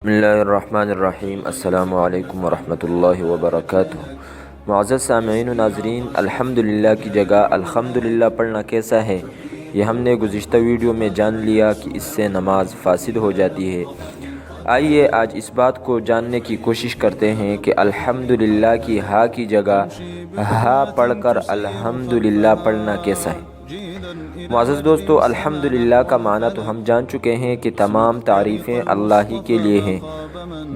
بسم اللہ الرحمن الرحیم۔ السلام علیکم ورحمۃ اللہ وبرکاتہ۔ معزز سامعین و ناظرین، الحمدللہ کی جگہ الحمدللہ پڑھنا کیسا ہے، یہ ہم نے گزشتہ ویڈیو میں جان لیا کہ اس سے نماز فاسد ہو جاتی ہے۔ آئیے آج اس بات کو جاننے کی کوشش کرتے ہیں کہ الحمدللہ کی ہا کی جگہ ہا پڑھ کر الحمدللہ پڑھنا کیسا ہے۔ معزز دوستو، الحمدللہ کا معنی تو ہم جان چکے ہیں کہ تمام تعریفیں اللہ ہی کے لیے ہیں،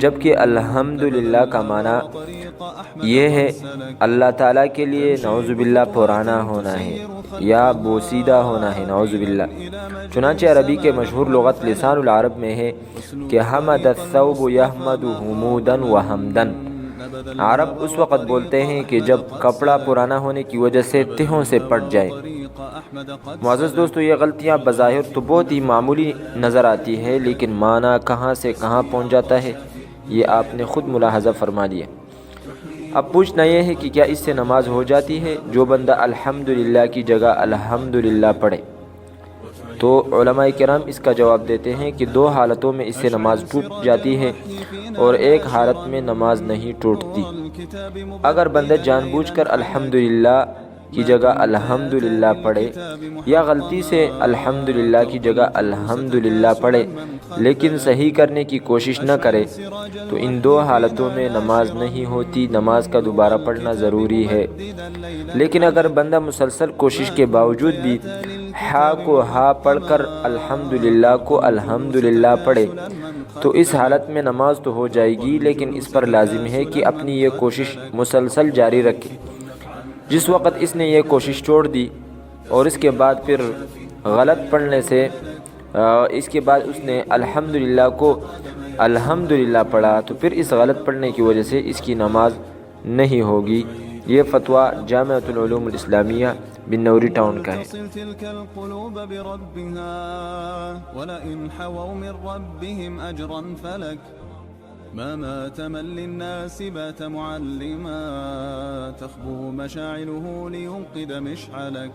جبکہ الحمدللہ کا معنی یہ ہے اللہ تعالیٰ کے لیے نعوذ باللہ پرانا ہونا ہے یا بوسیدہ ہونا ہے، نعوذ باللہ۔ چنانچہ عربی کے مشہور لغت لسان العرب میں ہے کہ حمد الثوب یحمد حمودا وحمدا۔ عرب اس وقت بولتے ہیں کہ جب کپڑا پرانا ہونے کی وجہ سے تہوں سے پٹ جائے۔ معزز دوستو، یہ غلطیاں بظاہر تو بہت ہی معمولی نظر آتی ہے، لیکن معنی کہاں سے کہاں پہنچ جاتا ہے یہ آپ نے خود ملاحظہ فرما لیا۔ اب پوچھنا یہ ہے کہ کیا اس سے نماز ہو جاتی ہے؟ جو بندہ الحمدللہ کی جگہ الحمدللہ پڑھے تو علماء کرام اس کا جواب دیتے ہیں کہ دو حالتوں میں اس سے نماز ٹوٹ جاتی ہے اور ایک حالت میں نماز نہیں ٹوٹتی۔ اگر بندہ جان بوجھ کر الحمدللہ کی جگہ الحمدللہ پڑھے یا غلطی سے الحمدللہ کی جگہ الحمدللہ پڑھے لیکن صحیح کرنے کی کوشش نہ کرے تو ان دو حالتوں میں نماز نہیں ہوتی، نماز کا دوبارہ پڑھنا ضروری ہے۔ لیکن اگر بندہ مسلسل کوشش کے باوجود بھی ہا کو ہا پڑھ کر الحمدللہ کو الحمدللہ پڑھے تو اس حالت میں نماز تو ہو جائے گی، لیکن اس پر لازم ہے کہ اپنی یہ کوشش مسلسل جاری رکھے۔ جس وقت اس نے یہ کوشش چھوڑ دی اور اس کے بعد پھر غلط پڑھنے سے اس کے بعد اس نے الحمدللہ کو الحمدللہ پڑھا تو پھر اس غلط پڑھنے کی وجہ سے اس کی نماز نہیں ہوگی۔ یہ فتویٰ جامعۃ العلوم الاسلامیہ بنوری ٹاؤن کا ہے۔ ما مات من للناس بات معلما تخبو مشاعله ليوقد مشعلك